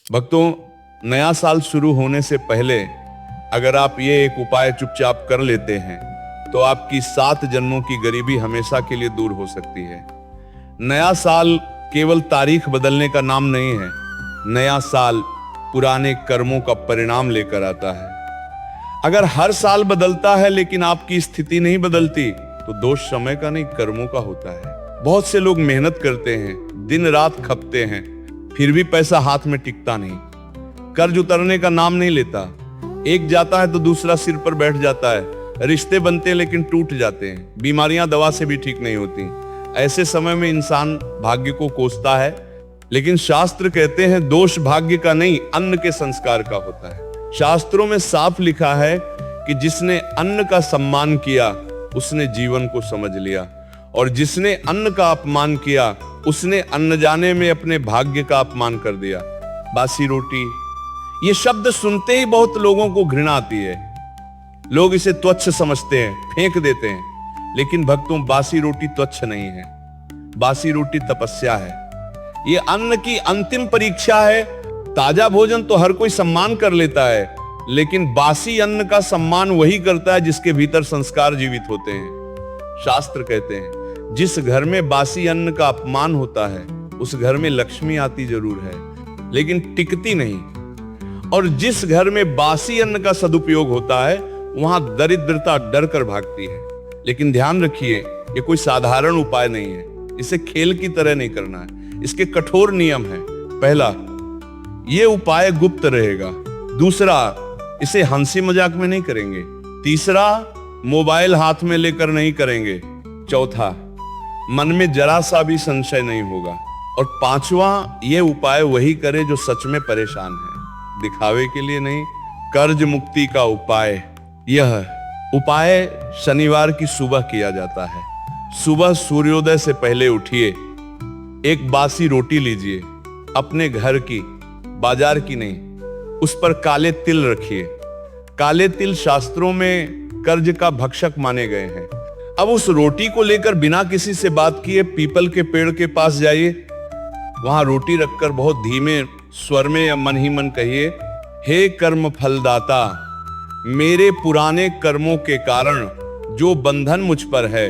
भक्तों, नया साल शुरू होने से पहले अगर आप ये एक उपाय चुपचाप कर लेते हैं तो आपकी 7 जन्मों की गरीबी हमेशा के लिए दूर हो सकती है। नया साल केवल तारीख बदलने का नाम नहीं है। नया साल पुराने कर्मों का परिणाम लेकर आता है। अगर हर साल बदलता है लेकिन आपकी स्थिति नहीं बदलती तो दोष समय का नहीं, कर्मों का होता है। बहुत से लोग मेहनत करते हैं, दिन रात खपते हैं, फिर भी पैसा हाथ में टिकता नहीं। कर्ज उतरने का नाम नहीं लेता। एक जाता है तो दूसरा सिर पर बैठ जाता है। रिश्ते बनते हैं लेकिन टूट जाते हैं। बीमारियां दवा से भी ठीक नहीं होती। ऐसे समय में इंसान भाग्य को कोसता है, लेकिन शास्त्र कहते हैं दोष भाग्य का नहीं, अन्न के संस्कार का होता है। शास्त्रों में साफ लिखा है कि जिसने अन्न का सम्मान किया उसने जीवन को समझ लिया, और जिसने अन्न का अपमान किया उसने अन्न जाने में अपने भाग्य का अपमान कर दिया। बासी रोटी, ये शब्द सुनते ही बहुत लोगों को घृणा आती है। लोग इसे तुच्छ समझते हैं, फेंक देते हैं। लेकिन भक्तों, बासी रोटी तुच्छ नहीं है। बासी रोटी तपस्या है। ये अन्न की अंतिम परीक्षा है। ताजा भोजन तो हर कोई सम्मान कर लेता है, लेकिन बासी अन्न का सम्मान वही करता है जिसके भीतर संस्कार जीवित होते हैं। शास्त्र कहते हैं जिस घर में बासी अन्न का अपमान होता है उस घर में लक्ष्मी आती जरूर है, लेकिन टिकती नहीं। और जिस घर में बासी अन्न का सदुपयोग होता है वहां दरिद्रता डर कर भागती है। लेकिन ध्यान रखिए, ये कोई साधारण उपाय नहीं है। इसे खेल की तरह नहीं करना है। इसके कठोर नियम हैं। पहला, ये उपाय गुप्त रहेगा। दूसरा, इसे हंसी मजाक में नहीं करेंगे। तीसरा, मोबाइल हाथ में लेकर नहीं करेंगे। चौथा, मन में जरा सा भी संशय नहीं होगा। और पांचवा, ये उपाय वही करे जो सच में परेशान है, दिखावे के लिए नहीं। कर्ज मुक्ति का उपाय। यह उपाय शनिवार की सुबह किया जाता है। सुबह सूर्योदय से पहले उठिए, एक बासी रोटी लीजिए, अपने घर की, बाजार की नहीं। उस पर काले तिल रखिए। काले तिल शास्त्रों में कर्ज का भक्षक माने गए हैं। अब उस रोटी को लेकर बिना किसी से बात किए पीपल के पेड़ के पास जाइए। वहां रोटी रखकर बहुत धीमे स्वर में या मन ही मन कहिए, हे कर्म फलदाता, मेरे पुराने कर्मों के कारण जो बंधन मुझ पर है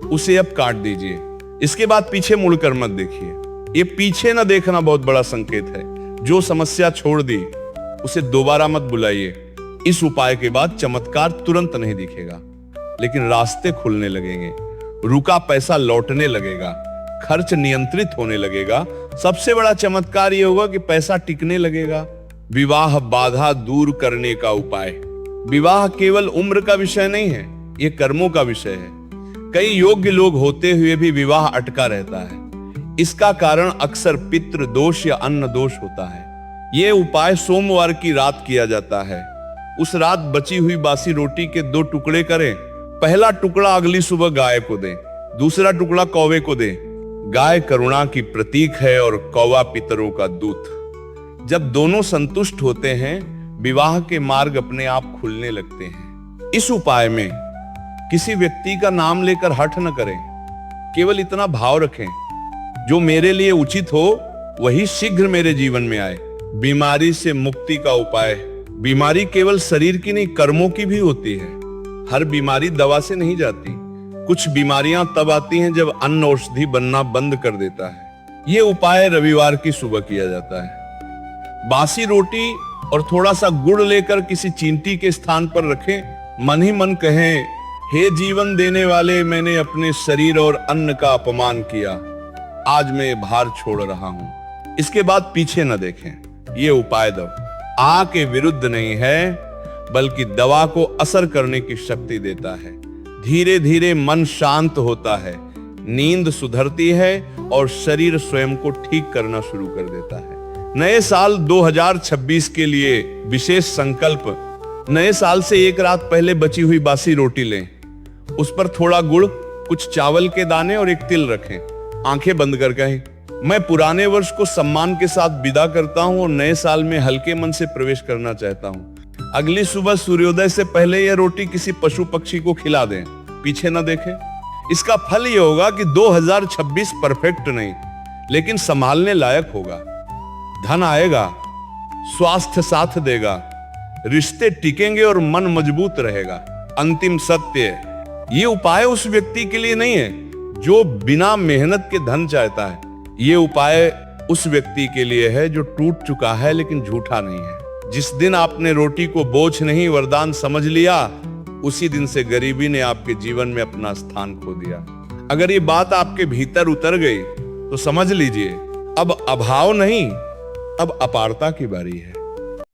उसे अब काट दीजिए। इसके बाद पीछे मुड़कर मत देखिए। ये पीछे न देखना बहुत बड़ा संकेत है। जो समस्या छोड़ दी उसे दोबारा मत बुलाइए। इस उपाय के बाद चमत्कार तुरंत नहीं दिखेगा, लेकिन रास्ते खुलने लगेंगे। रुका पैसा लौटने लगेगा। खर्च नियंत्रित होने लगेगा। सबसे बड़ा चमत्कार यह होगा कि पैसा टिकने लगेगा। विवाह बाधा दूर करने का उपाय। विवाह केवल उम्र का विषय नहीं है, यह कर्मों का विषय है। कई योग्य लोग होते हुए भी विवाह अटका रहता है। इसका कारण अक्सर पितृ दोष या अन्न दोष होता है। यह उपाय सोमवार की रात किया जाता है। उस रात बची हुई बासी रोटी के 2 टुकड़े करें। पहला टुकड़ा अगली सुबह गाय को दें, दूसरा टुकड़ा कौवे को दें। गाय करुणा की प्रतीक है और कौवा पितरों का दूत। जब दोनों संतुष्ट होते हैं, विवाह के मार्ग अपने आप खुलने लगते हैं। इस उपाय में किसी व्यक्ति का नाम लेकर हठ न करें। केवल इतना भाव रखें, जो मेरे लिए उचित हो वही शीघ्र मेरे जीवन में आए। बीमारी से मुक्ति का उपाय। बीमारी केवल शरीर की नहीं, कर्मों की भी होती है। हर बीमारी दवा से नहीं जाती। कुछ बीमारियां तब आती हैं जब अन्न औषधि बनना बंद कर देता है। यह उपाय रविवार की सुबह किया जाता है। बासी रोटी और थोड़ा सा गुड़ लेकर किसी चींटी के स्थान पर रखें। मन ही मन कहें, हे जीवन देने वाले, मैंने अपने शरीर और अन्न का अपमान किया, आज मैं भार छोड़ रहा हूं। इसके बाद पीछे न देखें। यह उपाय दवा के विरुद्ध नहीं है, बल्कि दवा को असर करने की शक्ति देता है। धीरे धीरे मन शांत होता है, नींद सुधरती है और शरीर स्वयं को ठीक करना शुरू कर देता है। नए साल 2026 के लिए विशेष संकल्प। नए साल से एक रात पहले बची हुई बासी रोटी लें, उस पर थोड़ा गुड़, कुछ चावल के दाने और एक तिल रखें। आंखें बंद कर कहें, मैं पुराने वर्ष को सम्मान के साथ विदा करता हूं और नए साल में हल्के मन से प्रवेश करना चाहता हूं। अगली सुबह सूर्योदय से पहले यह रोटी किसी पशु पक्षी को खिला दें। पीछे न देखें। इसका फल यह होगा कि 2026 परफेक्ट नहीं, लेकिन संभालने लायक होगा। धन आएगा, स्वास्थ्य साथ देगा, रिश्ते टिकेंगे और मन मजबूत रहेगा। अंतिम सत्य, ये उपाय उस व्यक्ति के लिए नहीं है जो बिना मेहनत के धन चाहता है। ये उपाय उस व्यक्ति के लिए है जो टूट चुका है लेकिन झूठा नहीं है। जिस दिन आपने रोटी को बोझ नहीं वरदान समझ लिया, उसी दिन से गरीबी ने आपके जीवन में अपना स्थान खो दिया। अगर ये बात आपके भीतर उतर गई तो समझ लीजिए अब अभाव नहीं, अब अपारता की बारी है।